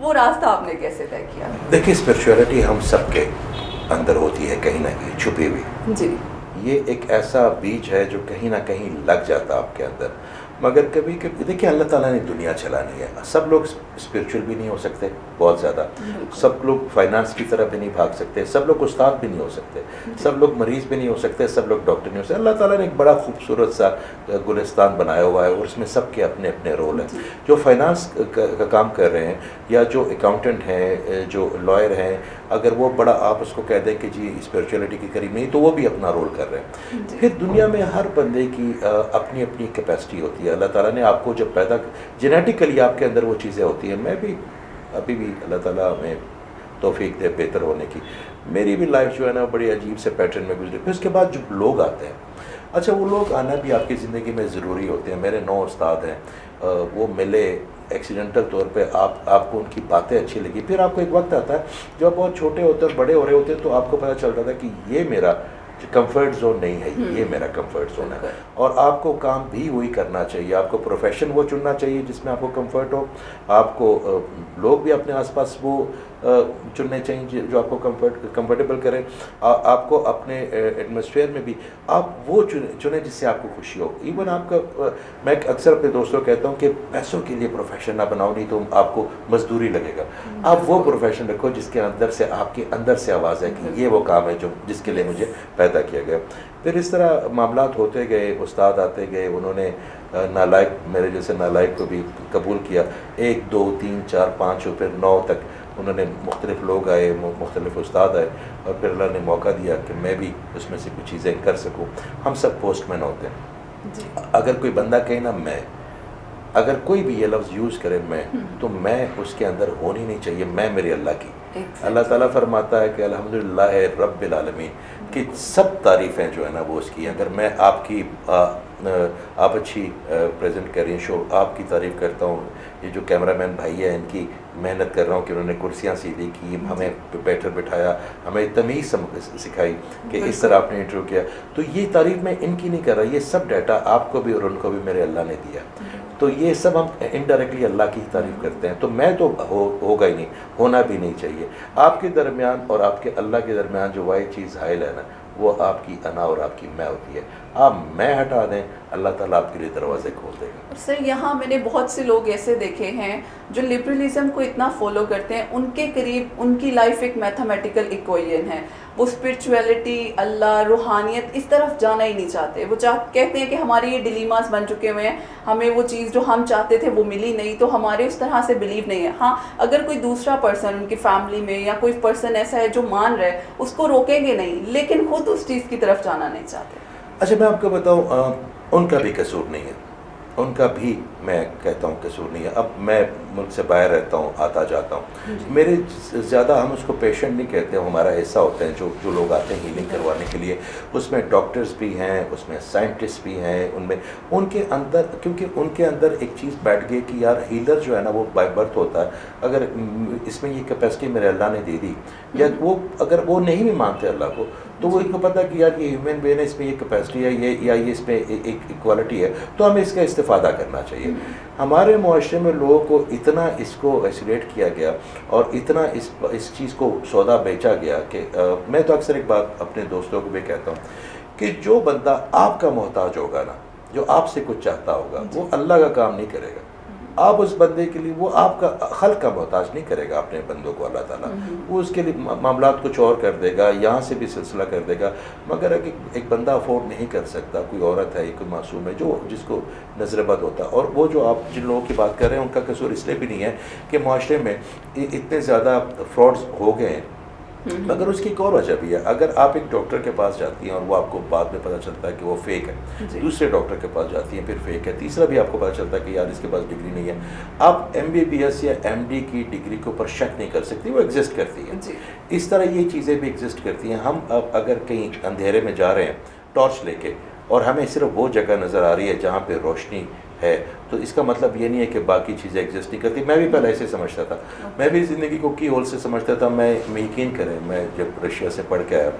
وہ راستہ آپ نے کیسے طے کیا؟ دیکھیے اسپرچولیٹی ہم سب کے اندر ہوتی ہے کہیں نہ کہیں چھپی ہوئی. جی. یہ ایک ایسا بیج ہے جو کہیں نہ کہیں لگ جاتا آپ کے اندر. مگر کبھی کبھی دیکھیے اللہ تعالیٰ نے دنیا چلانی ہے. سب لوگ اسپرچول بھی نہیں ہو سکتے بہت زیادہ, سب لوگ فائنانس کی طرف بھی نہیں بھاگ سکتے, سب لوگ استاد بھی نہیں ہو سکتے, سب لوگ مریض بھی نہیں ہو سکتے, سب لوگ ڈاکٹر نہیں ہو سکتے. اللہ تعالیٰ نے ایک بڑا خوبصورت سا گلستان بنایا ہوا ہے اور اس میں سب کے اپنے اپنے رول ہیں. جو فائنانس کا کام کر رہے ہیں یا جو اکاؤنٹنٹ ہیں, جو لائر ہیں, اگر وہ بڑا آپ اس کو کہہ دیں کہ جی اسپرچولیٹی کے قریب نہیں, تو وہ بھی اپنا رول کر رہے ہیں. پھر دنیا میں ہر بندے کی اپنی اپنی کیپیسٹی ہوتی ہے. اللہ تعالیٰ نے آپ کو جب پیدا جینیٹیکلی آپ کے اندر وہ چیزیں ہوتی ہیں. میں بھی ابھی بھی اللہ تعالیٰ ہمیں توفیق دے بہتر ہونے کی. میری بھی لائف جو ہے نا بڑی عجیب سے پیٹرن میں گزری. پھر اس کے بعد جو لوگ آتے ہیں, اچھا وہ لوگ آنا بھی آپ کی زندگی میں ضروری ہوتے ہیں. میرے 9 استاد ہیں, وہ ملے ایکسیڈنٹل طور پہ, آپ کو ان کی باتیں اچھی لگی. پھر آپ کو ایک وقت آتا ہے جب آپ بہت چھوٹے ہوتے ہیں, بڑے ہو رہے ہوتے ہیں, تو آپ کو پتہ چلتا تھا کہ یہ میرا کمفرٹ زون نہیں ہے, یہ میرا کمفرٹ زون ہے. اور آپ کو کام بھی وہی کرنا چاہیے. آپ کو پروفیشن وہ چننا چاہیے جس میں آپ کو کمفرٹ ہو. آپ کو لوگ بھی اپنے آس پاس وہ چننے چاہیے جو آپ کو کمفرٹیبل کریں. آپ کو اپنے ایٹماسفیئر میں بھی آپ وہ چنیں جس سے آپ کو خوشی ہو. ایون آپ کا, میں اکثر اپنے دوستوں کو کہتا ہوں کہ پیسوں کے لیے پروفیشن نہ بناؤ, نہیں تو آپ کو مزدوری لگے گا. آپ وہ پروفیشن رکھو جس کے اندر سے آپ کے اندر سے آواز ہے کہ یہ وہ کام ہے جو جس کے لیے مجھے پیدا کیا گیا. پھر اس طرح معاملات ہوتے گئے, استاد آتے گئے, انہوں نے نالائق, میرے جیسے نالائق کو بھی قبول کیا. 1 2 3 4 5 اور پھر 9 تک انہوں نے مختلف لوگ آئے, مختلف استاد آئے, اور پھر اللہ نے موقع دیا کہ میں بھی اس میں سے کچھ چیزیں کر سکوں. ہم سب پوسٹ مین ہوتے ہیں. اگر کوئی بندہ کہے نا میں, اگر کوئی بھی یہ لفظ یوز کرے میں, تو میں اس کے اندر ہونی نہیں چاہیے. میں میرے اللہ کی. اللہ تعالیٰ فرماتا ہے کہ الحمدللہ رب العالمین, کہ سب تعریفیں جو ہے نا وہ اس کی. اگر میں آپ کی آپ اچھی پریزنٹ کر رہی ہیں شو, آپ کی تعریف کرتا ہوں. یہ جو کیمرہ مین بھائی ہے, ان کی محنت کر رہا ہوں کہ انہوں نے کرسیاں سیدھی کی, ہمیں بیٹھر بٹھایا, ہمیں تمیز سکھائی کہ اس طرح آپ نے انٹرویو کیا. تو یہ تعریف میں ان کی نہیں کر رہا, یہ سب ڈیٹا آپ کو بھی اور ان کو بھی میرے اللہ نے دیا. تو یہ سب ہم انڈائریکٹلی اللہ کی تعریف کرتے ہیں. تو میں تو ہوگا ہی نہیں, ہونا بھی نہیں چاہیے. آپ کے درمیان اور آپ کے اللہ کے درمیان جو واحد چیز حائل ہے نا, وہ آپ کی انا اور آپ کی میں ہوتی ہے. آپ میں ہٹا دیں, اللہ تعالیٰ آپ کے لیے دروازے کھول دے گا. سر یہاں میں نے بہت سے لوگ ایسے دیکھے ہیں جو لبرلزم کو اتنا فالو کرتے ہیں, ان کے قریب ان کی لائف ایک میتھمیٹیکل ایکویشن ہے. وہ اسپرچویلٹی, اللہ, روحانیت اس طرف جانا ہی نہیں چاہتے. وہ کہتے ہیں کہ ہمارے یہ ڈیلیماز بن چکے ہوئے ہیں, ہمیں وہ چیز جو ہم چاہتے تھے وہ ملی نہیں, تو ہمارے اس طرح سے بلیو نہیں ہے. ہاں اگر کوئی دوسرا پرسن ان کی فیملی میں یا کوئی پرسن ایسا ہے جو مان رہا ہے, اس کو روکیں گے نہیں, لیکن خود اس چیز کی طرف جانا نہیں چاہتے. اچھا میں آپ کو بتاؤں, ان کا بھی قصور نہیں ہے, ان کا بھی میں کہتا ہوں قصور نہیں ہے. اب میں ملک سے باہر رہتا ہوں, آتا جاتا ہوں. میرے زیادہ ہم اس کو پیشنٹ نہیں کہتے, ہمارا حصہ ہوتے ہیں جو لوگ آتے ہیں ہیلنگ کروانے کے لیے. اس میں ڈاکٹرز بھی ہیں, اس میں سائنٹسٹ بھی ہیں, ان کے اندر, کیونکہ ان کے اندر ایک چیز بیٹھ گئی کہ یار ہیلر جو ہے نا وہ بائی برتھ ہوتا ہے. اگر اس میں یہ کیپیسٹی میرے اللہ نے دے دی, یا وہ اگر وہ نہیں بھی مانتے اللہ کو, تو وہ ان کو پتہ کہ یار یہ ہیومن بین ہے, اس میں یہ کیپیسٹی ہے, یہ اس میں ایک کوالٹی ہے, تو ہمیں اس کا استفادہ کرنا چاہیے. ہمارے معاشرے میں لوگوں کو اتنا اس کو ایسولیٹ کیا گیا اور اتنا اس چیز کو سودا بیچا گیا کہ میں تو اکثر ایک بات اپنے دوستوں کو بھی کہتا ہوں کہ جو بندہ آپ کا محتاج ہوگا نا, جو آپ سے کچھ چاہتا ہوگا, وہ اللہ کا کام نہیں کرے گا. آپ اس بندے کے لیے, وہ آپ کا خلق کا محتاج نہیں کرے گا اپنے بندوں کو اللہ تعالیٰ. وہ اس کے لیے معاملات کچھ اور کر دے گا, یہاں سے بھی سلسلہ کر دے گا. مگر اگر ایک بندہ افورڈ نہیں کر سکتا, کوئی عورت ہے, کوئی معصوم ہے جس کو نظر بد ہوتا ہے, اور وہ جو آپ جن لوگوں کی بات کر رہے ہیں ان کا قصور اس لیے بھی نہیں ہے کہ معاشرے میں اتنے زیادہ فراڈز ہو گئے ہیں, مگر اس کی ایک اور وجہ بھی ہے. اگر آپ ایک ڈاکٹر کے پاس جاتی ہیں اور وہ آپ کو بعد میں پتہ چلتا ہے کہ وہ فیک ہے, دوسرے ڈاکٹر کے پاس جاتی ہیں پھر فیک ہے, تیسرا بھی آپ کو پتہ چلتا ہے کہ یار اس کے پاس ڈگری نہیں ہے, آپ MBBS یا MD کی ڈگری کے اوپر شک نہیں کر سکتی, وہ ایگزسٹ کرتی ہیں. اس طرح یہ چیزیں بھی ایگزسٹ کرتی ہیں. ہم اب اگر کہیں اندھیرے میں جا رہے ہیں ٹارچ لے کے, اور ہمیں صرف وہ جگہ نظر آ رہی ہے جہاں پہ روشنی ہے, تو اس کا مطلب یہ نہیں ہے کہ باقی چیزیں ایگزسٹ نہیں کرتی. میں بھی پہلے ایسے سمجھتا تھا, میں بھی زندگی کو کی ہول سے سمجھتا تھا. میں یقین کریں, میں جب رشیا سے پڑھ کے آیا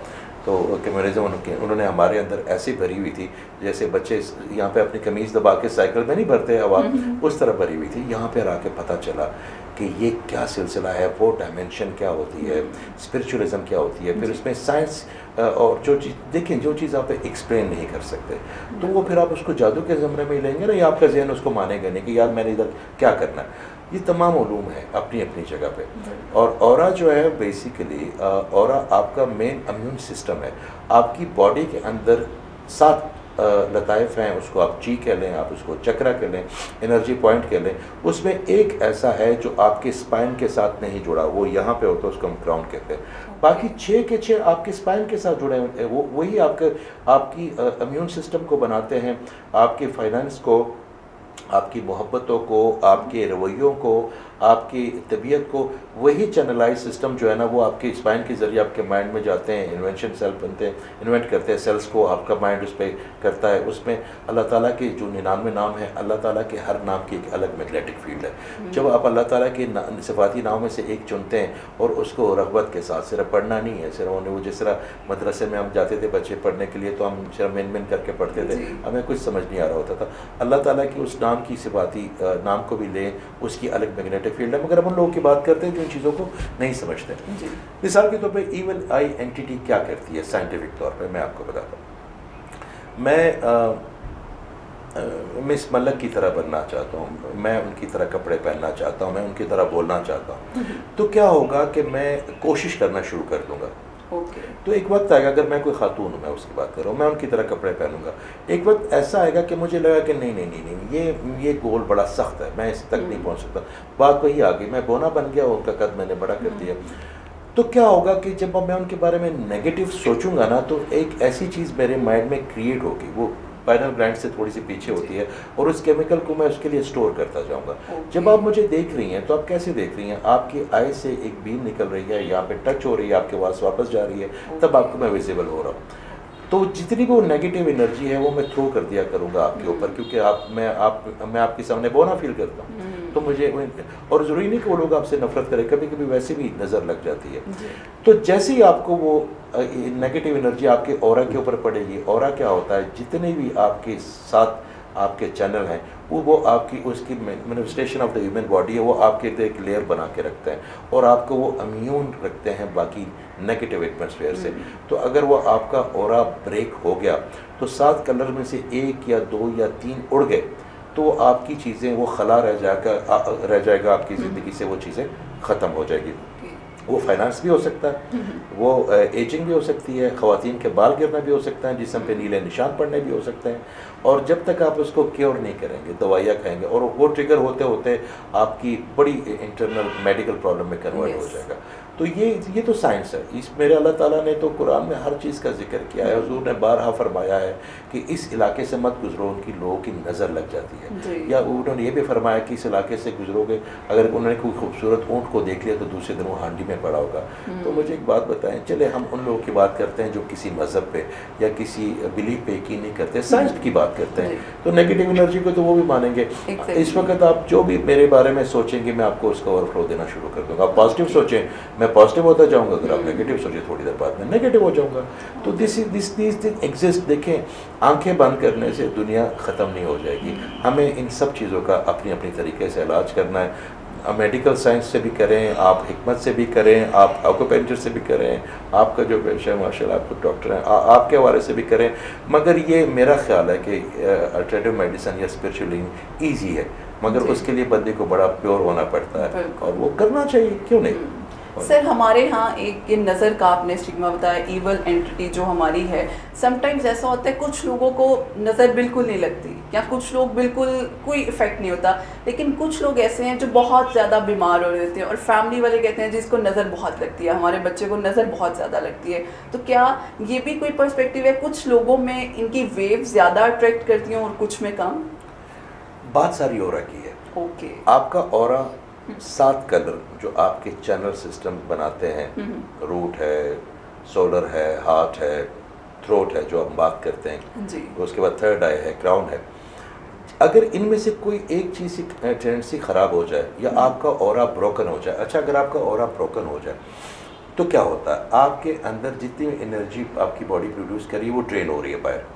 تو کمیونزم انہوں نے ہمارے اندر ایسی بھری ہوئی تھی جیسے بچے یہاں پہ اپنی قمیض دبا کے سائیکل میں نہیں بھرتے عوام، اس طرح بھری ہوئی تھی. یہاں پہ آ کے پتہ چلا کہ یہ کیا سلسلہ ہے، وہ ڈائمینشن کیا ہوتی ہے، اسپرچولیزم کیا ہوتی ہے، پھر اس میں سائنس اور جو چیز دیکھیں، جو چیز آپ ایکسپلین نہیں کر سکتے تو وہ پھر آپ اس کو جادو کے زمرے میں ہی لیں گے نا، یا آپ کا ذہن اس کو مانے گا نہیں کہ یار میں نے ادھر کیا کرنا ہے. یہ تمام علوم ہیں اپنی اپنی جگہ پہ. اور اورا جو ہے بیسیکلی اورا آپ کا مین امیون سسٹم ہے. آپ کی باڈی کے اندر 7 لطائف ہیں، اس کو آپ چی کہہ لیں، آپ اس کو چکرا کہہ لیں، انرجی پوائنٹ کہہ لیں. اس میں ایک ایسا ہے جو آپ کے اسپائن کے ساتھ نہیں جڑا، وہ یہاں پہ ہوتا ہے، اس کو ہم کراؤن کہتے ہیں. باقی 6 کے 6 آپ کے اسپائن کے ساتھ جڑے ہیں. وہی آپ کی امیون سسٹم کو بناتے ہیں، آپ کے فائنانس کو، آپ کی محبتوں کو، آپ کے رویوں کو، آپ کی طبیعت کو. وہی چینلائز سسٹم جو ہے نا، وہ آپ کے اسپائن کے ذریعے آپ کے مائنڈ میں جاتے ہیں، انوینشن سیل بنتے ہیں، انوینٹ کرتے ہیں سیلس کو، آپ کا مائنڈ اس پہ کرتا ہے. اس میں اللہ تعالیٰ کے جو 99 نام ہیں، اللہ تعالیٰ کے ہر نام کی ایک الگ میگنیٹک فیلڈ ہے. جب آپ اللہ تعالیٰ کے صفاتی ناموں میں سے ایک چنتے ہیں اور اس کو رغبت کے ساتھ، صرف پڑھنا نہیں ہے، صرف وہ جس طرح مدرسے میں ہم جاتے تھے بچے پڑھنے کے لیے تو ہم صرف مین کر کے پڑھتے تھے، ہمیں کچھ سمجھ نہیں آ رہا ہوتا تھا. اللہ تعالیٰ کی اس نام کی صفاتی نام کو بھی لیں، اس کی الگ میگنیٹک فیلڈ ہے. مگر ہم ان لوگوں کی بات کرتے ہیں جو ان چیزوں کو نہیں سمجھتے. مثال کے طور پہ ایون آئی اینٹیٹی کیا کرتی ہے سائنٹیفک طور پہ میں آپ کو بتاتا ہوں. میں مس ملک کی طرح بننا چاہتا ہوں، میں ان کی طرح کپڑے پہننا چاہتا ہوں، میں ان کی طرح بولنا چاہتا ہوں. تو کیا ہوگا کہ میں کوشش کرنا شروع کر دوں گا. تو ایک وقت آئے گا، اگر میں کوئی خاتون ہوں، میں اس کی بات کر رہا ہوں، میں ان کی طرح کپڑے پہنوں گا. ایک وقت ایسا آئے گا کہ مجھے لگا کہ نہیں یہ گول بڑا سخت ہے، میں اس تک نہیں پہنچ سکتا. بات وہی آ گئی، میں بونا بن گیا، ان کا قد میں نے بڑا کر دیا. تو کیا ہوگا کہ جب میں ان کے بارے میں نیگیٹو سوچوں گا نا، تو ایک ایسی چیز میرے مائنڈ میں کریٹ ہوگی، وہ پائنل گلینڈ سے تھوڑی سی پیچھے ہوتی ہے، اور اس کیمیکل کو میں اس کے لیے اسٹور کرتا جاؤں گا. جب آپ مجھے دیکھ رہی ہیں تو آپ کیسے دیکھ رہی ہیں؟ آپ کی آئی سے ایک بیم نکل رہی ہے، یہاں پہ ٹچ ہو رہی ہے، آپ کے پاس واپس جا رہی ہے، تب آپ کو میں ویزیبل ہو رہا ہوں. تو جتنی بھی وہ نیگیٹو انرجی ہے وہ میں تھرو کر دیا کروں گا آپ کے اوپر، کیونکہ میں آپ کے سامنے بونا فیل کرتا ہوں. تو مجھے، اور ضروری نہیں کہ وہ لوگ آپ سے نفرت کریں، کبھی کبھی ویسے بھی نظر لگ جاتی ہے. تو جیسے ہی آپ کو وہ نیگیٹو انرجی آپ کے اورا کے اوپر پڑے گی، اورا کیا ہوتا ہے، جتنے بھی آپ کے ساتھ آپ کے چینل ہیں، وہ آپ کی اس کی manifestation of the human body ہے، وہ آپ کے ایک لیئر بنا کے رکھتے ہیں، اور آپ کو وہ امیون رکھتے ہیں باقی نیگیٹو ایٹماسفیئر سے. تو اگر وہ آپ کا اورا بریک ہو گیا تو 7 کلر میں سے 1 یا 2 یا 3 اڑ گئے تو آپ کی چیزیں، وہ خلا رہ جائے گا آپ کی زندگی سے، وہ چیزیں ختم ہو جائے گی. وہ فائنانس بھی ہو سکتا ہے، وہ ایجنگ بھی ہو سکتی ہے، خواتین کے بال گرنا بھی ہو سکتا ہے، جسم پہ نیلے نشان پڑنے بھی ہو سکتے ہیں. اور جب تک آپ اس کو کیور نہیں کریں گے، دوائیاں کھائیں گے، اور وہ ٹریگر ہوتے ہوتے آپ کی بڑی انٹرنل میڈیکل پرابلم میں کنورٹ ہو جائے گا. تو یہ تو سائنس ہے. میرے اللہ تعالیٰ نے تو قرآن میں ہر چیز کا ذکر کیا ہے. حضور نے بارہا فرمایا ہے کہ اس علاقے سے مت گزرو، ان کی لوگوں کی نظر لگ جاتی ہے. یا انہوں نے یہ بھی فرمایا کہ اس علاقے سے گزرو گے، اگر انہوں نے کوئی خوبصورت اونٹ کو دیکھ لیا تو دوسرے دن وہ ہانڈی میں پڑا ہوگا. تو مجھے ایک بات بتائیں، چلے ہم ان لوگوں کی بات کرتے ہیں جو کسی مذہب پہ یا کسی بلیف پہ یقین نہیں کرتے، سائنس کی بات کرتے ہیں. تو نیگیٹو انرجی کو تو وہ بھی مانیں گے. اس وقت آپ جو بھی میرے بارے میں سوچیں گے، میں آپ کو اس کا اوور فلو دینا شروع کر دوں گا. آپ پازیٹیو سوچیں، میں پازیٹیو ہوتا جاؤں گا. اگر آپ نیگیٹو سوچیں، تھوڑی دیر بعد میں نیگیٹو ہو جاؤں گا. تو دیز تھنگ ایگزسٹ. دیکھیں، آنکھیں بند کرنے سے دنیا ختم نہیں ہو جائے گی. ہمیں ان سب چیزوں کا اپنی اپنی طریقے سے علاج کرنا ہے. میڈیکل سائنس سے بھی کریں، آپ حکمت سے بھی کریں، آپ آکوپینچر سے بھی کریں، آپ کا جو پیشہ ہے ماشاء اللہ آپ کو ڈاکٹر ہیں، آپ کے حوالے سے بھی کریں. مگر یہ میرا خیال ہے کہ الٹرنیٹیو میڈیسن یا اسپرچوئلنگ ایزی ہے، مگر اس کے لیے بندے کو بڑا پیور ہونا پڑتا ہے، اور وہ کرنا چاہیے. کیوں نہیں؟ سر، ہمارے ہاں ایک یہ نظر کا آپ نے اسٹگما بتایا، ایول اینٹی جو ہماری ہے. سم ٹائمز ایسا ہوتا ہے کچھ لوگوں کو نظر بالکل نہیں لگتی، یا کچھ لوگ بالکل کوئی افیکٹ نہیں ہوتا، لیکن کچھ لوگ ایسے ہیں جو بہت زیادہ بیمار ہو رہے ہوتے ہیں، اور فیملی والے کہتے ہیں جس کو نظر بہت لگتی ہے، ہمارے بچے کو نظر بہت زیادہ لگتی ہے. تو کیا یہ بھی کوئی پرسپیکٹیو ہے؟ کچھ لوگوں میں ان کی ویو زیادہ اٹریکٹ کرتی ہیں اور کچھ میں کم؟ بات ساری اورا کی ہے. اوکے. آپ کا اورا 7 کلر جو آپ کے چینل سسٹم بناتے ہیں، روٹ ہے، سولر ہے، ہارٹ ہے، تھروٹ ہے جو ہم بات کرتے ہیں، اس کے بعد 3rd آئی ہے، کراؤن ہے. اگر ان میں سے کوئی ایک چیز ٹینڈنسی خراب ہو جائے، یا آپ کا اورا بروکن ہو جائے. اچھا، اگر آپ کا اورا بروکن ہو جائے تو کیا ہوتا ہے آپ کے اندر جتنی انرجی آپ کی باڈی پروڈیوس کر رہی ہے وہ ڈرین ہو رہی ہے باہر.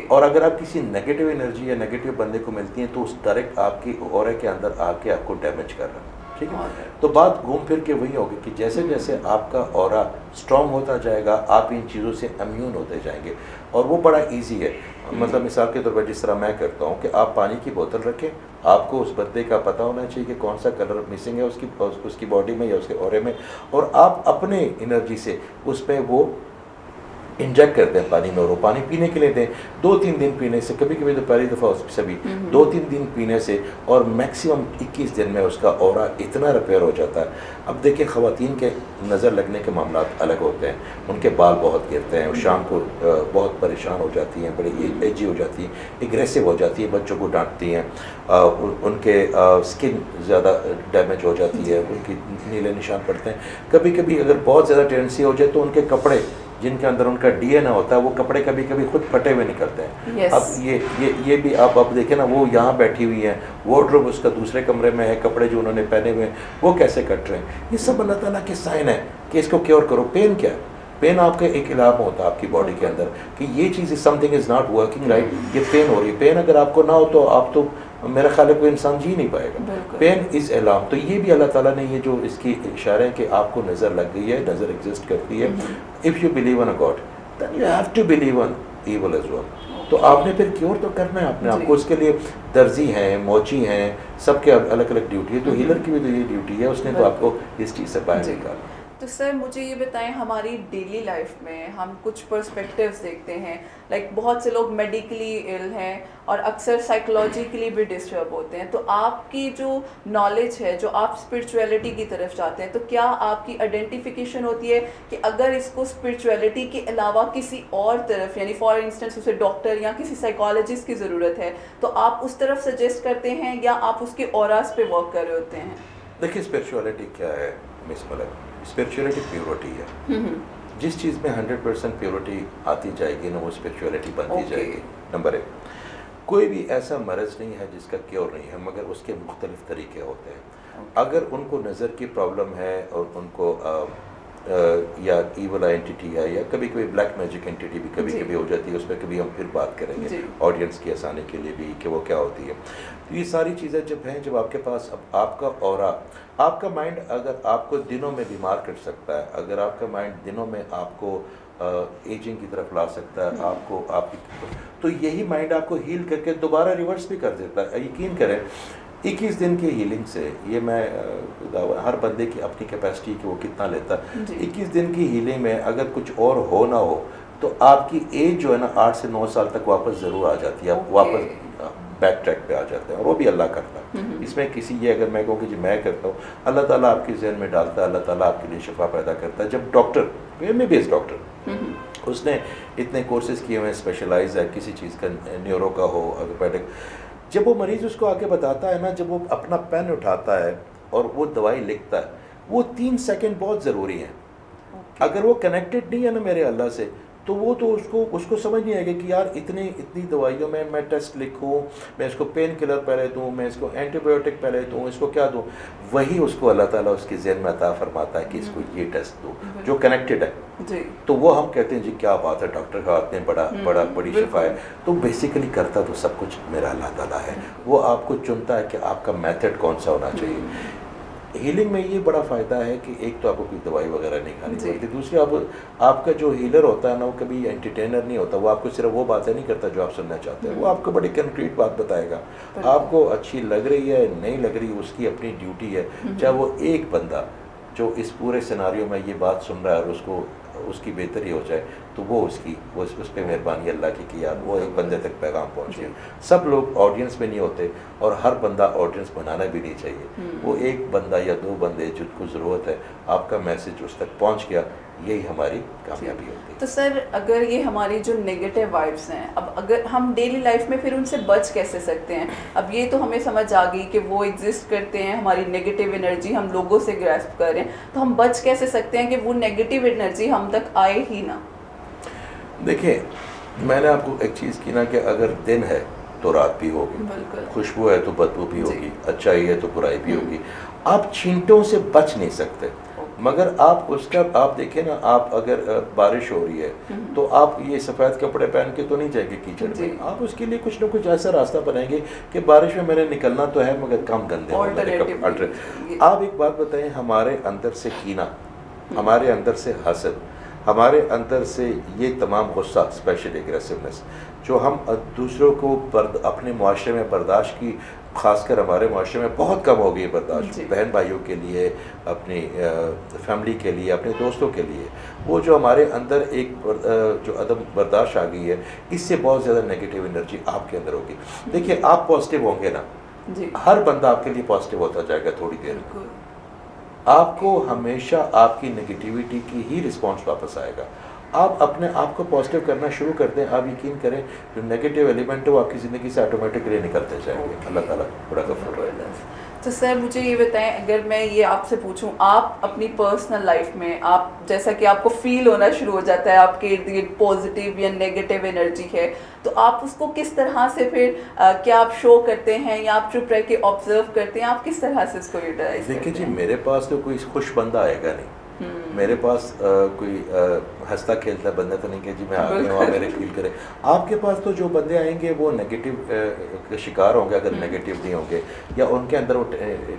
اور اگر آپ کسی نیگیٹو انرجی یا نیگیٹو بندے کو ملتی ہیں تو اس ڈائریکٹ آپ کی اورے کے اندر آ کے آپ کو ڈیمیج کر رہا ہے. ٹھیک ہے, تو بات گھوم پھر کے وہی ہوگی کہ جیسے جیسے آپ کا اورا اسٹرانگ ہوتا جائے گا آپ ان چیزوں سے امیون ہوتے جائیں گے, اور وہ بڑا ایزی ہے. مطلب مثال کے طور پر جس طرح میں کرتا ہوں کہ آپ پانی کی بوتل رکھیں, آپ کو اس بندے کا پتہ ہونا چاہیے کہ کون سا کلر مسنگ ہے اس کی باڈی میں یا اس کے اورے میں, اور آپ اپنے انرجی سے اس پہ وہ انجیکٹ کرتے ہیں پانی میں, اور وہ پانی پینے کے لیے دیں. 2-3 دن پینے سے, کبھی کبھی تو پہلی دفعہ سے بھی 2-3 دن پینے سے, اور میکسیمم 21 دن میں اس کا اورا اتنا ریپیئر ہو جاتا ہے. اب دیکھیں خواتین کے نظر لگنے کے معاملات الگ ہوتے ہیں, ان کے بال بہت گرتے ہیں, اور شام کو بہت پریشان ہو جاتی ہیں, بڑی ایجی ہو جاتی ہیں, اگریسو ہو جاتی ہیں, بچوں کو ڈانٹتی ہیں, ان کے اسکن زیادہ ڈیمیج ہو جاتی ہے, ان کی نیلے نشان پڑتے ہیں. کبھی کبھی اگر بہت زیادہ ٹینڈنسی ہو جائے تو ان کے کپڑے جن کے اندر ان کا ڈی این اے ہوتا ہے وہ کپڑے کبھی کبھی خود پھٹے ہوئے نکلتے ہیں. اب یہ بھی آپ دیکھیں نا, وہ یہاں بیٹھی ہوئی ہیں, وارڈروب اس کا دوسرے کمرے میں ہے, کپڑے جو انہوں نے پہنے ہوئے ہیں وہ کیسے کٹ رہے ہیں. یہ سب اللہ تعالیٰ کے سائن ہے کہ اس کو کیور کرو. پین کیا ہے؟ پین آپ کا ایک علام ہوتا ہے آپ کی باڈی کے اندر کہ یہ چیز some thing is not working right, یہ پین ہو رہی ہے. پین اگر آپ کو نہ ہو تو آپ تو میرا خیال ہے کوئی انسان جی نہیں پائے گا. پین از علام. تو یہ بھی اللہ تعالیٰ نے یہ جو اس کی اشارہ ہے کہ آپ کو نظر لگ گئی ہے, نظر ایگزسٹ کرتی ہے. If you believe in a God then you have to believe on evil as well. تو آپ نے پھر کیور تو کرنا ہے اپنے آپ کو. اس کے لیے درزی ہیں, موچی ہیں, سب کے الگ الگ ڈیوٹی ہے. تو ہیلر کی بھی تو یہ ڈیوٹی ہے, اس نے تو آپ کو اس چیز سے باہر نکالنا. تو سر مجھے یہ بتائیں, ہماری ڈیلی لائف میں ہم کچھ پرسپیکٹیوز دیکھتے ہیں, لائک بہت سے لوگ میڈیکلی ال ہیں اور اکثر سائیکولوجیکلی بھی ڈسٹرب ہوتے ہیں. تو آپ کی جو نالج ہے, جو آپ اسپرچویلٹی کی طرف جاتے ہیں, تو کیا آپ کی آئیڈینٹیفیکیشن ہوتی ہے کہ اگر اس کو اسپرچویلٹی کے علاوہ کسی اور طرف, یعنی فار انسٹنس اسے ڈاکٹر یا کسی سائیکالوجسٹ کی ضرورت ہے, تو آپ اس طرف سجیسٹ کرتے ہیں یا آپ اس کے اوراز پہ ورک کر رہے ہوتے ہیں؟ دیکھیے اسپرچویلٹی کیا ہے مس ملک, اسپرچویلٹی پیورٹی ہے. جس چیز میں 100% پیورٹی آتی جائے گی نا وہ اسپرچویلٹی بنتی جائے گی. نمبر 1, کوئی بھی ایسا مرض نہیں ہے جس کا کیور نہیں ہے, مگر اس کے مختلف طریقے ہوتے ہیں. اگر ان کو نظر کی پرابلم ہے اور ان کو یا ایول اینٹیٹی ہے, یا کبھی کبھی بلیک میجک اینٹیٹی بھی کبھی کبھی ہو جاتی ہے, اس پہ کبھی ہم پھر بات کریں گے آڈینس کی آسانی کے لیے بھی کہ وہ کیا ہوتی ہے. تو یہ ساری چیزیں جب ہیں, جب آپ کے پاس اب آپ کا اورا, آپ کا مائنڈ اگر آپ کو دنوں میں بیمار کر سکتا ہے, اگر آپ کا مائنڈ دنوں میں آپ کو ایجنگ کی طرف لا سکتا ہے, آپ کو تو یہی مائنڈ آپ کو ہیل کر کے دوبارہ ریورس بھی کر دیتا ہے. یقین کریں 21 دن کی ہیلنگ سے, یہ میں ہر بندے کی اپنی کیپیسٹی کہ وہ کتنا لیتا ہے. 21 دن کی ہیلنگ میں اگر کچھ اور ہو نہ ہو تو آپ کی ایج جو ہے نا 8 سے 9 سال تک واپس ضرور آ جاتی ہے, آپ واپس بیک ٹریک پہ آ جاتے ہیں, اور وہ بھی اللہ کرتا ہے. اس میں کسی یہ اگر میں کہوں کہ جی میں کرتا ہوں, اللہ تعالیٰ آپ کے ذہن میں ڈالتا ہے, اللہ تعالیٰ آپ کے لیے شفا پیدا کرتا ہے. جب ڈاکٹر, میں بھی ڈاکٹر, اس نے اتنے کورسز کیے ہوئے, اسپیشلائز ہے کسی چیز کا, نیورو کا ہو, آرتھوپیڈک, جب وہ مریض اس کو آگے بتاتا ہے نا, جب وہ اپنا پین اٹھاتا ہے اور وہ دوائی لکھتا ہے, وہ 3 سیکنڈ بہت ضروری ہیں. اگر وہ کنیکٹڈ نہیں ہے نا میرے اللہ سے, تو وہ تو اس کو سمجھ نہیں آئے گا کہ یار اتنی دوائیوں میں ٹیسٹ لکھوں, میں اس کو پین کلر پہلے دوں, میں اس کو اینٹی بایوٹک پہلے دوں, اس کو کیا دوں. وہی اس کو اللہ تعالیٰ اس کے ذہن میں عطا فرماتا ہے کہ اس کو یہ ٹیسٹ دو جو کنیکٹڈ ہے. تو وہ ہم کہتے ہیں جی کیا بات ہے, ڈاکٹر کا ہاتھ میں بڑی شفا ہے. تو بیسیکلی کرتا تو سب کچھ میرا اللہ تعالیٰ ہے. وہ آپ کو چنتا ہے کہ آپ کا میتھڈ کون سا ہونا چاہیے. ہیلنگ میں یہ بڑا فائدہ ہے کہ ایک تو آپ کو کوئی دوائی وغیرہ نہیں کھانی پڑتی. دوسری آپ کا جو ہیلر ہوتا ہے نا, وہ کبھی انٹرٹینر نہیں ہوتا, وہ آپ کو صرف وہ باتیں نہیں کرتا جو آپ سننا چاہتے ہیں, وہ آپ کو بڑی کنکریٹ بات بتائے گا. آپ کو اچھی لگ رہی ہے نہیں لگ رہی, اس کی اپنی ڈیوٹی ہے. چاہے وہ ایک بندہ جو اس پورے سیناریو میں یہ بات سن رہا ہے اور اس کی بہتری ہو جائے, تو وہ اس پہ مہربانی اللہ کی کیا, وہ ایک بندے تک پیغام پہنچ گیا. سب لوگ آڈینس میں نہیں ہوتے, اور ہر بندہ آڈینس بنانا بھی نہیں چاہیے. وہ ایک بندہ یا 2 بندے جن کو ضرورت ہے, آپ کا میسج اس تک پہنچ گیا, یہی ہماری کامیابی ہوتی ہے. تو سر اگر یہ ہماری جو نیگیٹو وائبس ہیں, اب اگر ہم ڈیلی لائف میں پھر ان سے بچ کیسے سکتے ہیں؟ اب یہ تو ہمیں سمجھ آ گئی کہ وہ ایگزسٹ کرتے ہیں, ہماری نیگیٹو انرجی ہم لوگوں سے گراسپ کر رہے ہیں, تو ہم بچ کیسے سکتے ہیں کہ وہ نیگیٹو انرجی ہم تک آئے ہی نہ؟ دیکھیں, میں نے آپ کو ایک چیز کی نا کہ اگر دن ہے تو رات بھی ہوگی, خوشبو ہے تو بدبو بھی ہوگی, اچھائی ہے تو برائی بھی ہوگی. آپ چھینٹوں سے بچ نہیں سکتے. مگر آپ اس کا آپ دیکھیں نا, آپ اگر بارش ہو رہی ہے تو آپ یہ سفید کپڑے پہن کے تو نہیں جائیں گے کیچڑ میں, آپ اس کے لیے کچھ نہ کچھ ایسا راستہ بنائیں گے کہ بارش میں نے نکلنا تو ہے مگر کم گندے ہوں میرے کپڑے. آپ ایک بات بتائیں, ہمارے اندر سے کینہ, ہمارے اندر سے حسد, ہمارے اندر سے یہ تمام غصہ, اسپیشل ایگریسونیس جو ہم دوسروں کو اپنے معاشرے میں برداشت کی, خاص کر ہمارے معاشرے میں بہت کم ہو گئی ہے برداشت, بہن بھائیوں کے لیے, اپنی فیملی کے لیے, اپنے دوستوں کے لیے, وہ جو ہمارے اندر ایک جو عدم برداشت آ گئی ہے, اس سے بہت زیادہ نگیٹیو انرجی آپ کے اندر ہوگی. دیکھیے آپ پازیٹیو ہوں گے نا, ہر بندہ آپ کے لیے پازیٹیو ہوتا جائے گا تھوڑی دیر میں, آپ کو ہمیشہ آپ کی نگیٹیوٹی کی ہی رسپانس واپس آئے گا. آپ اپنے آپ کو پازیٹیو کرنا شروع کر دیں, آپ یقین کریں جو نیگیٹیو ایلیمنٹ ہے وہ آپ کی زندگی سے آٹومیٹکلی نکلتے جائیں گے. اللہ تعالیٰ بڑا غفور ہے. تو سر مجھے یہ بتائیں, اگر میں یہ آپ سے پوچھوں, آپ اپنی پرسنل لائف میں آپ جیسا کہ آپ کو فیل ہونا شروع ہو جاتا ہے آپ کے ارد گرد پازیٹیو یا نیگیٹیو انرجی ہے, تو آپ اس کو کس طرح سے پھر کیا آپ شو کرتے ہیں یا آپ چپ رہ کے آبزرو کرتے ہیں, آپ کس طرح سے اس کو یوٹیلائز کرتے ہیں؟ دیکھیے جی, میرے پاس تو کوئی خوش بندہ آئے گا نہیں, میرے پاس کوئی ہنستا کھیلتا بندہ تو نہیں کہ جی میں آ گیا ہوں میرے فیل کرے. آپ کے پاس تو جو بندے آئیں گے وہ نیگیٹو کا شکار ہوں گے, اگر نیگیٹو نہیں ہوں گے یا ان کے اندر وہ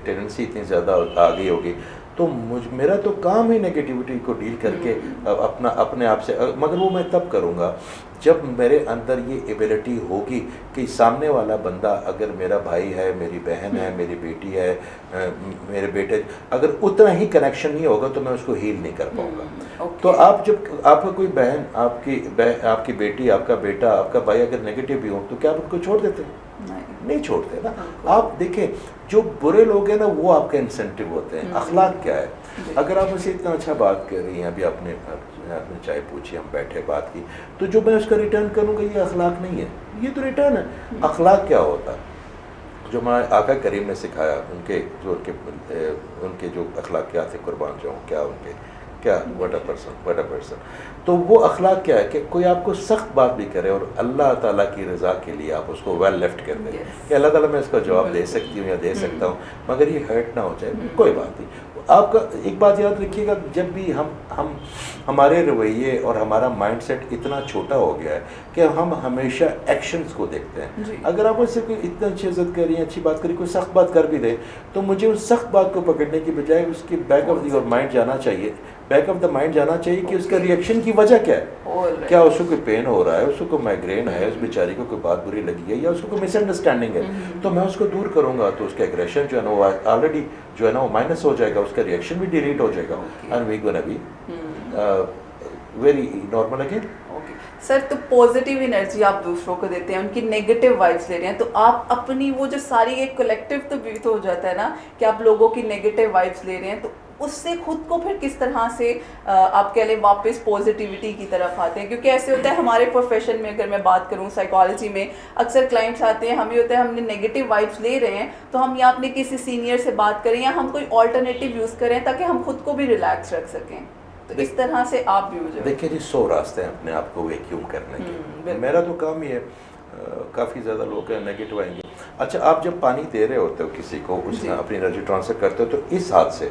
ٹینڈنسی اتنی زیادہ آ گئی ہوگی. تو میرا تو کام ہی نیگیٹیوٹی کو ڈیل کر کے اپنے آپ سے, مگر وہ میں تب کروں گا جب میرے اندر یہ ایبلٹی ہوگی کہ سامنے والا بندہ, اگر میرا بھائی ہے, میری بہن ہے, میری بیٹی ہے, میرے بیٹے, اگر اتنا ہی کنیکشن نہیں ہوگا تو میں اس کو ہیل نہیں کر پاؤں گا. تو آپ جب آپ کا کوئی بہن, آپ کی بیٹی, آپ کا بیٹا, آپ کا بھائی اگر نیگیٹو بھی ہو تو کیا آپ ان کو چھوڑ دیتے ہیں؟ نہیں چھوڑتے نا. آپ دیکھیں جو برے لوگ ہیں نا وہ آپ کا انسینٹیو ہوتے ہیں. اخلاق کیا ہے؟ اگر آپ مجھے اتنا اچھا بات کر رہی ہیں, ابھی آپ نے چائے پوچھی, ہم بیٹھے بات کی, تو جو میں اس کا ریٹرن کروں گا یہ اخلاق نہیں ہے, یہ تو ریٹرن ہے. اخلاق کیا ہوتا ہے جو ہمارے آقا کریم نے سکھایا, ان کے جو اخلاقیات تھے, قربان جاؤں, کیا ان کے کیا وٹ اے پرسن. تو وہ اخلاق کیا ہے کہ کوئی آپ کو سخت بات بھی کرے اور اللہ تعالیٰ کی رضا کے لیے آپ اس کو ویل لیفٹ کر دیں کہ اللہ تعالیٰ میں اس کا جواب دے سکتی ہوں یا دے سکتا ہوں, مگر یہ ہرٹ نہ ہو جائے, کوئی بات نہیں. آپ کا ایک بات یاد رکھیے گا, جب بھی ہمارے رویے اور ہمارا مائنڈ سیٹ اتنا چھوٹا ہو گیا ہے کہ ہم ہمیشہ ایکشنز کو دیکھتے ہیں. اگر آپ اس سے کوئی اتنا اچھی عزت کر رہی ہیں, اچھی بات کری, کوئی سخت بات کر بھی دے, تو مجھے اس سخت بات کو پکڑنے کی بجائے اس کی بیک آف دی مائنڈ جانا چاہیے, بیک آف دا مائنڈ جانا چاہیے کہ اس کا ریئیکشن کی وجہ کیا ہے. کیا اس کو کوئی پین ہو رہا ہے, اس کو مائگرین ہے, اس بیچاری کو کوئی بات بری لگی ہے, یا اس کو کوئی مس انڈرسٹینڈنگ ہے, تو میں اس کو دور کروں گا تو اس کا ایگریشن جو ہے نا وہ آلریڈی جو ہے نا وہ مائنس ہو جائے گا, اس کا ریئیکشن بھی ڈیلیٹ ہو جائے گا, and we gonna be very normal again. Sir تو پازیٹیو انرجی آپ دوسروں کو دیتے ہیں, ان کی نیگیٹیو وائبس لے رہے ہیں, تو آپ اپنی وہ جو ساری ایک کلیکٹیو تو بھی تو ہو جاتا ہے نا کہ آپ لوگوں کی نیگیٹیو وائبس لے رہے ہیں, تو اس سے خود کو پھر کس طرح سے آپ کہہ لیں واپس پازیٹیوٹی کی طرف آتے ہیں؟ کیونکہ ایسے ہوتا ہے ہمارے پروفیشن میں, اگر میں بات کروں سائیکالوجی میں, اکثر کلائنٹس آتے ہیں, ہمیں ہوتا ہے ہم نے نیگیٹیو وائبس لے رہے ہیں تو ہم یا اپنے کسی سینئر سے بات کریں یا ہم کوئی آلٹرنیٹیو یوز کریں تاکہ ہم خود کو بھی ریلیکس رکھ سکیں. تو اس طرح سے آپ بھی ہو جائیں. دیکھیں جی 100 راستے ہیں اپنے آپ کو ویکیوم کرنے کے. میرا تو کام یہ ہے, کافی زیادہ لوگ ہیں نیگیٹو آئیں گے. اچھا آپ جب پانی دے رہے ہوتے ہو کسی کو, اس میں اپنی انرجی ٹرانسفر کرتے ہو, تو اس ہاتھ سے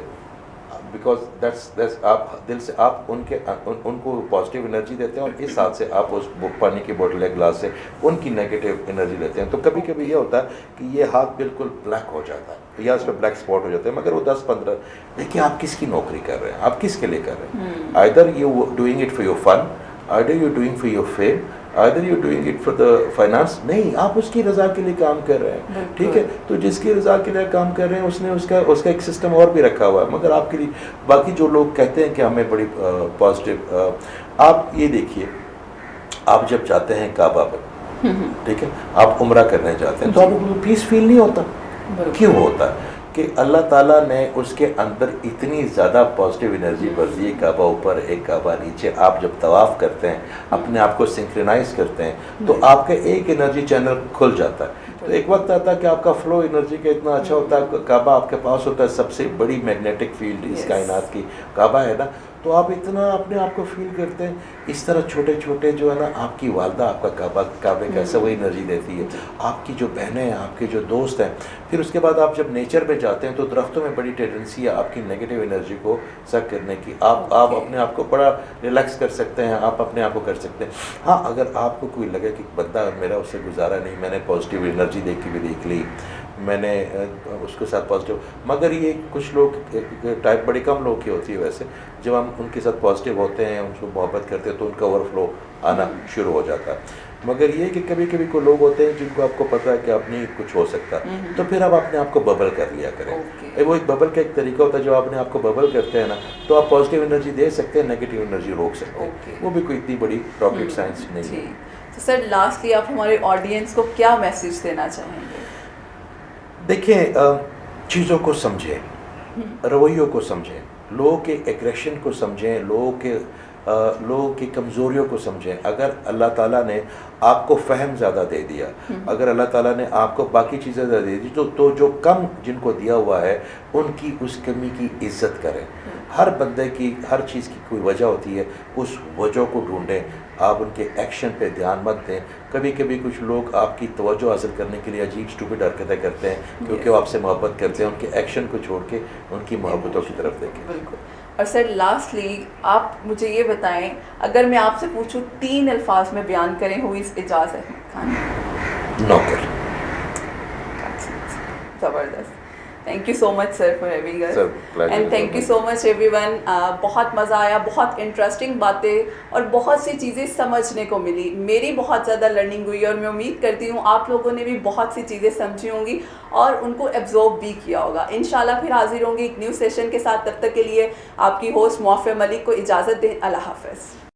بیکاز دیٹس آپ دل سے آپ ان کو پازیٹیو انرجی دیتے ہیں, اور اس ہاتھ سے آپ اس پانی کی بوٹل یا گلاس سے ان کی نیگیٹیو انرجی لیتے ہیں. تو کبھی کبھی یہ ہوتا ہے کہ یہ ہاتھ بالکل بلیک ہو جاتا ہے یا اس پہ بلیک اسپاٹ ہو جاتے ہیں, مگر وہ 10-15 دیکھیں آپ کس کی نوکری کر رہے ہیں, آپ کس کے لیے کر رہے ہیں. Either you doing it for your fun, either you doing for your fame, either you doing it for the finance. نہیں, آپ اس کی رضا کے لیے کام کر رہے ہیں, ٹھیک ہے. تو جس کی رضا کے لیے کام کر رہے ہیں اس نے اس کا ایک سسٹم اور بھی رکھا ہوا ہے. مگر آپ کے لیے باقی جو لوگ کہتے ہیں کہ ہمیں بڑی پازیٹیو, آپ یہ دیکھیے, آپ جب جاتے ہیں کعبہ پر, ٹھیک ہے, آپ عمرہ کرنے جاتے ہیں, تو آپ کو پیس فیل نہیں ہوتا. کیوں ہوتا ہے؟ کہ اللہ تعالیٰ نے اس کے اندر اتنی زیادہ پازیٹیو انرجی بھر دی ہے. کعبہ اوپر ایک کعبہ نیچے, آپ جب طواف کرتے ہیں, اپنے آپ کو سنکرنائز کرتے ہیں, تو آپ کا ایک انرجی چینل کھل جاتا ہے. تو ایک وقت آتا ہے کہ آپ کا فلو انرجی کا اتنا اچھا ہوتا ہے, کعبہ آپ کے پاس ہوتا ہے, سب سے بڑی میگنیٹک فیلڈ اس کائنات کی کعبہ ہے نا. تو آپ اتنا اپنے آپ کو فیل کرتے ہیں. اس طرح چھوٹے چھوٹے جو ہے نا آپ کی والدہ آپ کا کعبے کا ایسا وہی انرجی دیتی ہے, آپ کی جو بہنیں ہیں, آپ کے جو دوست ہیں. پھر اس کے بعد آپ جب نیچر پہ جاتے ہیں تو درختوں میں بڑی ٹینڈنسی ہے آپ کی نگیٹو انرجی کو سک کرنے کی. آپ اپنے آپ کو بڑا ریلیکس کر سکتے ہیں, آپ اپنے آپ کو کر سکتے ہیں. ہاں اگر آپ کو کوئی لگے کہ بندہ میرا اس سے گزارا نہیں, میں نے پازیٹیو انرجی دیکھ لی, میں نے اس کے ساتھ پازیٹیو, مگر یہ کچھ لوگ ٹائپ بڑی کم لوگ کی ہوتی ہے ویسے, جب ہم ان کے ساتھ پازیٹیو ہوتے ہیں, ان کو محبت کرتے ہیں تو ان کا اوور فلو آنا شروع ہو جاتا ہے. مگر یہ کہ کبھی کبھی کوئی لوگ ہوتے ہیں جن کو آپ کو پتہ ہے کہ آپ نہیں کچھ ہو سکتا, تو پھر آپ اپنے آپ کو ببل کر لیا کریں. وہ ایک ببل کا ایک طریقہ ہوتا ہے, جو آپ اپنے آپ کو ببل کرتے ہیں نا تو آپ پازیٹیو انرجی دے سکتے ہیں, نیگیٹو انرجی روک سکتے ہیں. وہ بھی کوئی اتنی بڑی راکٹ سائنس نہیں ہے. تو سر لاسٹلی آپ ہمارے آڈینس کو کیا میسیج دینا چاہیں گے؟ دیکھیں, چیزوں کو سمجھیں, رویوں کو سمجھیں, لوگوں کے ایگریشن کو سمجھیں, لوگوں کی کمزوریوں کو سمجھیں. اگر اللہ تعالیٰ نے آپ کو فہم زیادہ دے دیا, اگر اللہ تعالیٰ نے آپ کو باقی چیزیں زیادہ دے دی, تو جو کم جن کو دیا ہوا ہے ان کی اس کمی کی عزت کریں. ہر بندے کی ہر چیز کی کوئی وجہ ہوتی ہے, اس وجہ کو ڈھونڈیں, آپ ان کے ایکشن پہ دھیان مت دیں. کبھی کبھی کچھ لوگ آپ کی توجہ حاصل کرنے کے لیے عجیب اسٹوپڈ حرکتیں کرتے ہیں کیونکہ وہ آپ سے محبت کرتے ہیں. ان کے ایکشن کو چھوڑ کے ان کی محبتوں کی طرف دیکھیں. بالکل. اور سر لاسٹلی آپ مجھے یہ بتائیں, اگر میں آپ سے پوچھوں 3 الفاظ میں بیان کریں ہو اس اعجاز احمد خان. نوکر. زبردست. Thank you so much sir for having us, and thank you so much everyone. بہت مزہ آیا, بہت انٹرسٹنگ باتیں اور بہت سی چیزیں سمجھنے کو ملی. میری بہت زیادہ لرننگ ہوئی اور میں امید کرتی ہوں آپ لوگوں نے بھی بہت سی چیزیں سمجھی ہوں گی اور ان کو ایبزورب بھی کیا ہوگا. انشاءاللہ پھر حاضر ہوں گی ایک نیو سیشن کے ساتھ. تب تک کے لیے آپ کی ہوسٹ معافیہ ملک کو اجازت دیں. اللہ حافظ.